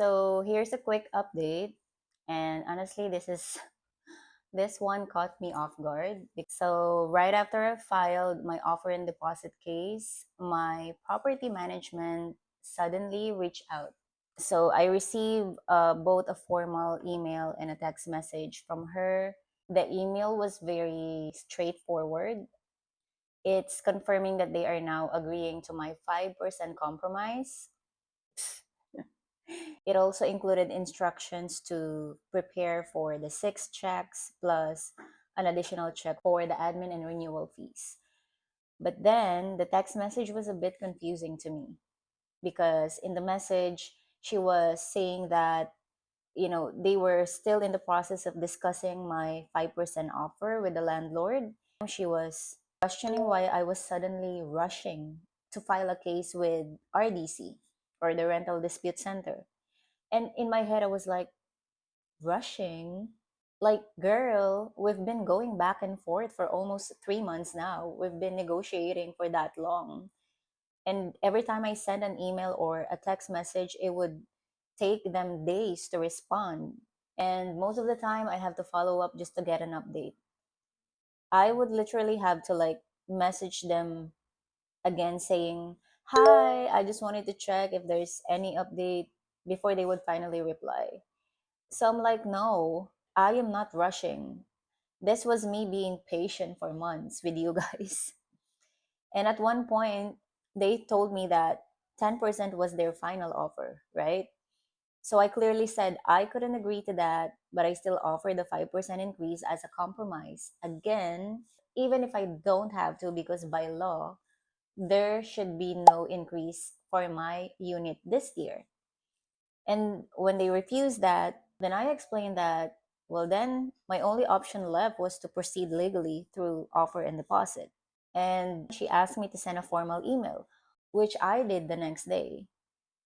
So here's a quick update. And honestly, this one caught me off guard. So right after I filed my offer and deposit case, my property management suddenly reached out. So I received both a formal email and a text message from her. The email was very straightforward. It's confirming that they are now agreeing to my 5% compromise. It also included instructions to prepare for the 6 checks plus an additional check for the admin and renewal fees. But then the text message was a bit confusing to me because in the message, she was saying that, they were still in the process of discussing my 5% offer with the landlord. She was questioning why I was suddenly rushing to file a case with RDC, or the Rental Dispute Center. And in my head, I was like, rushing? Like, girl, we've been going back and forth for almost 3 months now. We've been negotiating for that long. And every time I send an email or a text message, it would take them days to respond. And most of the time, I have to follow up just to get an update. I would literally have to like message them again saying, "Hi, I just wanted to check if there's any update," before they would finally reply. So I'm like, no, I am not rushing. This was me being patient for months with you guys. And at one point, they told me that 10% was their final offer, right? So I clearly said I couldn't agree to that, but I still offered the 5% increase as a compromise. Again, even if I don't have to, because by law, there should be no increase for my unit this year. And when they refused that, then I explained that, well, then my only option left was to proceed legally through offer and deposit. And she asked me to send a formal email, which I did the next day.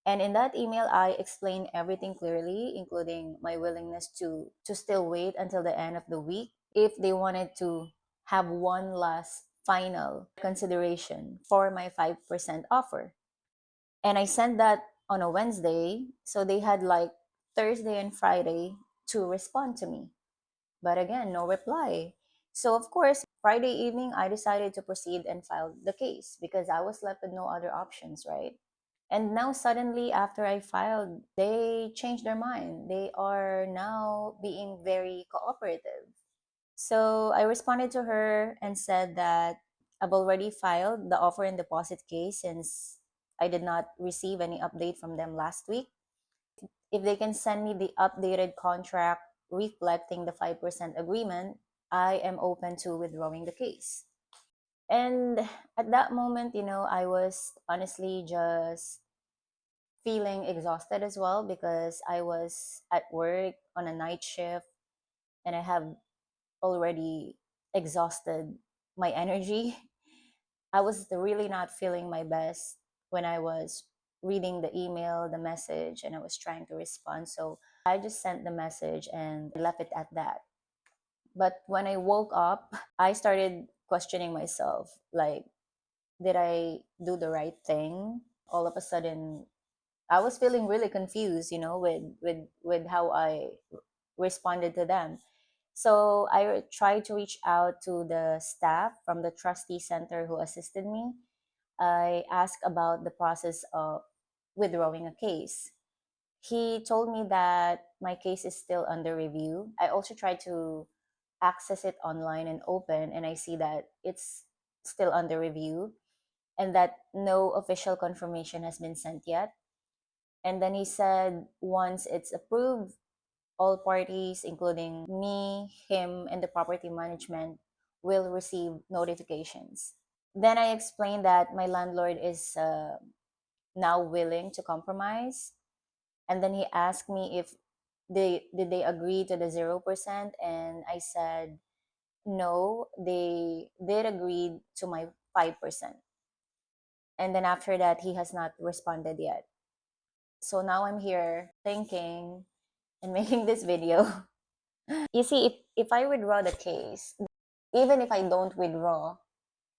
And in that email, I explained everything clearly, including my willingness to still wait until the end of the week if they wanted to have one last final consideration for my 5% offer. And I sent that on a Wednesday, so they had like Thursday and Friday to respond to me. But again, no reply. So of course, Friday evening, I decided to proceed and file the case because I was left with no other options, right? And now suddenly, after I filed, they changed their mind. They are now being very cooperative. So I responded to her and said that I've already filed the offer and deposit case since I did not receive any update from them last week. If they can send me the updated contract reflecting the 5% agreement, I am open to withdrawing the case. And at that moment, I was honestly just feeling exhausted as well because I was at work on a night shift and I have already exhausted my energy. I was really not feeling my best when I was reading the email, the message, and I was trying to respond. So I just sent the message and left it at that. But when I woke up, I started questioning myself like, did I do the right thing? All of a sudden, I was feeling really confused, with how I responded to them. So I tried to reach out to the staff from the trustee center who assisted me. I asked about the process of withdrawing a case. He told me that my case is still under review. I also tried to access it online and open, and I see that it's still under review and that no official confirmation has been sent yet. And then he said once it's approved, all parties, including me, him, and the property management, will receive notifications. Then I explained that my landlord is now willing to compromise. And then he asked me if they agree to the 0%, and I said no, they did agree to my 5%. And then after that, he has not responded yet. So now I'm here thinking and making this video. You see, if I withdraw the case, even if I don't withdraw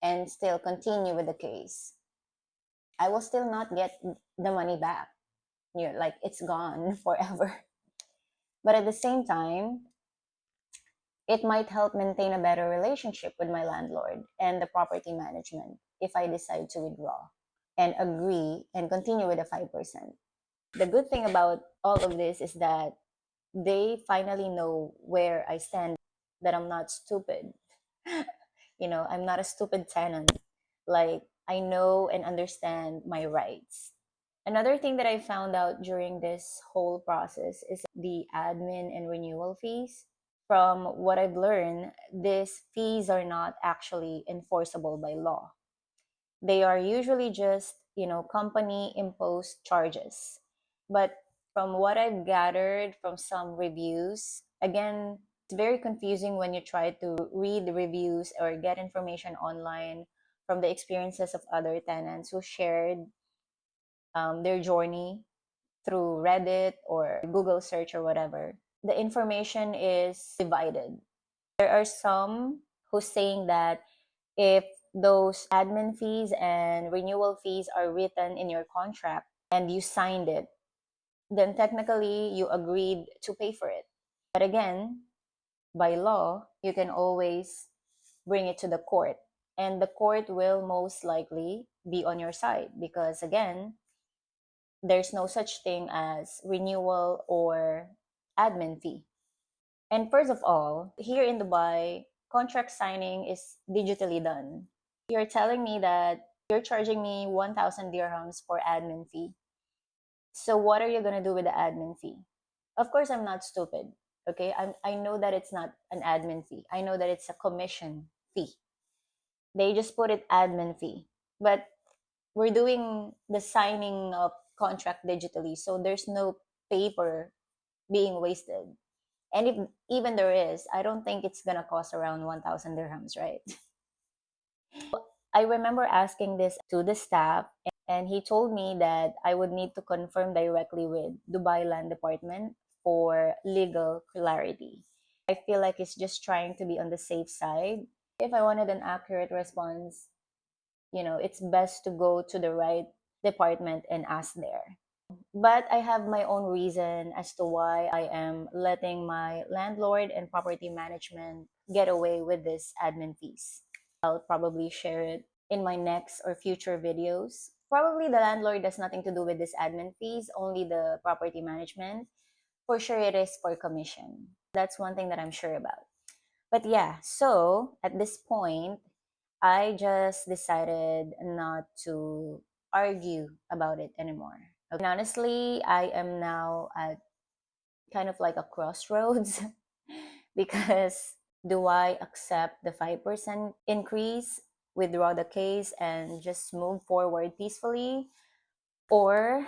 and still continue with the case, I will still not get the money back. like it's gone forever. But at the same time, it might help maintain a better relationship with my landlord and the property management if I decide to withdraw and agree and continue with the 5%. The good thing about all of this is that they finally know where I stand, that I'm not stupid. I'm not a stupid tenant. Like, I know and understand my rights. Another thing that I found out during this whole process is the admin and renewal fees. From what I've learned, these fees are not actually enforceable by law. They are usually just, company imposed charges. But from what I've gathered from some reviews, again, it's very confusing when you try to read the reviews or get information online from the experiences of other tenants who shared their journey through Reddit or Google search or whatever. The information is divided. There are some who's saying that if those admin fees and renewal fees are written in your contract and you signed it, then technically you agreed to pay for it. But again, by law, you can always bring it to the court. And the court will most likely be on your side because, again, there's no such thing as renewal or admin fee. And first of all, here in Dubai, contract signing is digitally done. You're telling me that you're charging me 1,000 dirhams for admin fee. So what are you going to do with the admin fee? Of course, I'm not stupid. Okay, I know that it's not an admin fee. I know that it's a commission fee. They just put it admin fee. But we're doing the signing of contract digitally, so there's no paper being wasted. And if even there is, I don't think it's gonna cost around 1,000 dirhams, right? I remember asking this to the staff, and he told me that I would need to confirm directly with Dubai Land Department for legal clarity. I feel like it's just trying to be on the safe side. If I wanted an accurate response, it's best to go to the right department and ask there. But I have my own reason as to why I am letting my landlord and property management get away with this admin fees. I'll probably share it in my next or future videos. Probably the landlord has nothing to do with this admin fees, only the property management. For sure, it is for commission. That's one thing that I'm sure about. But yeah, so at this point, I just decided not to argue about it anymore. And honestly, I am now at kind of like a crossroads because do I accept the 5% increase, withdraw the case, and just move forward peacefully? Or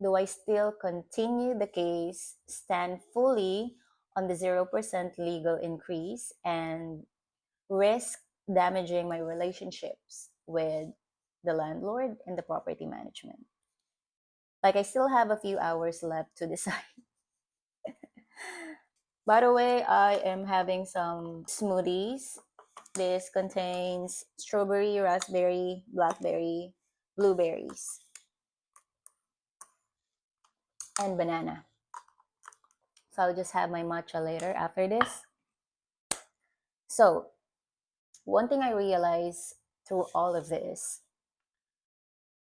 do I still continue the case, stand fully on the 0% legal increase, and risk damaging my relationships with the landlord and the property management? Like, I still have a few hours left to decide. By the way, I am having some smoothies. This contains strawberry, raspberry, blackberry, blueberries, and banana. So I'll just have my matcha later after this. So, one thing I realized through all of this,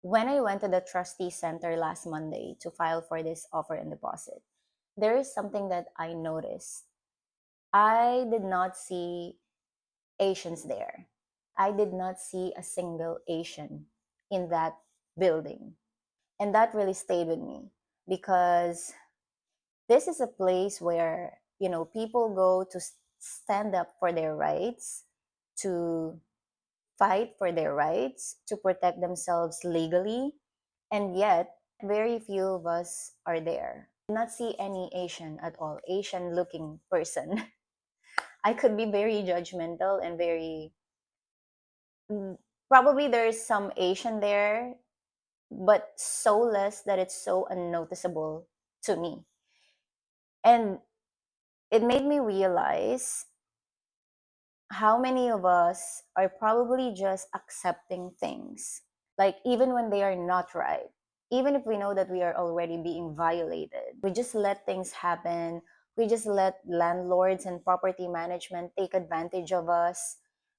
when I went to the trustee center last Monday to file for this offer and deposit, there is something that I noticed. I did not see Asians there. I did not see a single Asian in that building. And that really stayed with me because this is a place where, people go to stand up for their rights, to fight for their rights, to protect themselves legally. And yet, very few of us are there. I did not see any Asian at all, Asian looking person. I could be very judgmental and very, probably there's some Asian there, but so less that it's so unnoticeable to me. And it made me realize how many of us are probably just accepting things, like even when they are not right. even if we know that we are already being violated. We just let things happen. We just let landlords and property management take advantage of us.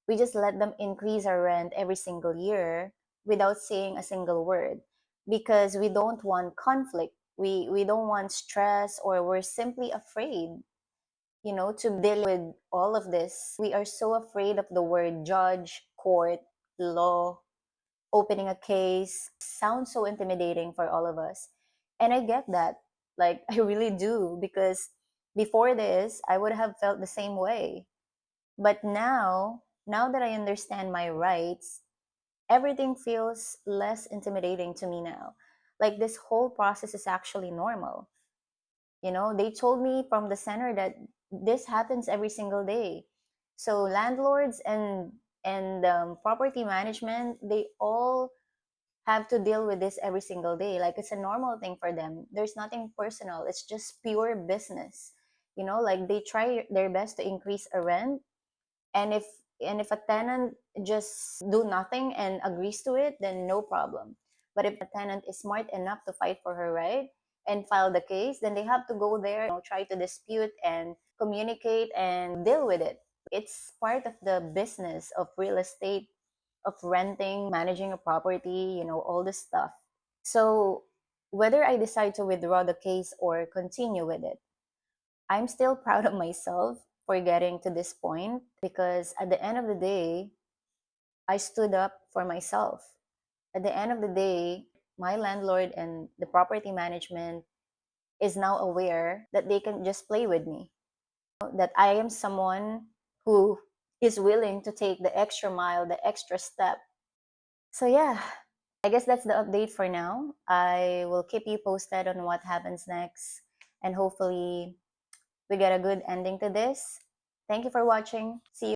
We just let them increase our rent every single year without saying a single word because we don't want conflict. We don't want stress, or we're simply afraid, to deal with all of this. We are so afraid of the word judge, court, law. Opening a case sounds so intimidating for all of us. And I get that. Like, I really do, because before this, I would have felt the same way. But now that I understand my rights, everything feels less intimidating to me now. Like, this whole process is actually normal. They told me from the center that this happens every single day. So landlords and property management, they all have to deal with this every single day. Like, it's a normal thing for them. There's nothing personal. It's just pure business. Like, they try their best to increase a rent, and if a tenant just do nothing and agrees to it, then no problem. But if a tenant is smart enough to fight for her right and file the case, then they have to go there, try to dispute and communicate and deal with it. It's part of the business of real estate, of renting, managing a property, all this stuff. So whether I decide to withdraw the case or continue with it, I'm still proud of myself for getting to this point, because at the end of the day, I stood up for myself. At the end of the day, my landlord and the property management is now aware that they can just play with me, that I am someone who is willing to take the extra mile, the extra step. So, yeah, I guess that's the update for now. I will keep you posted on what happens next, and hopefully we get a good ending to this. Thank you for watching. See you.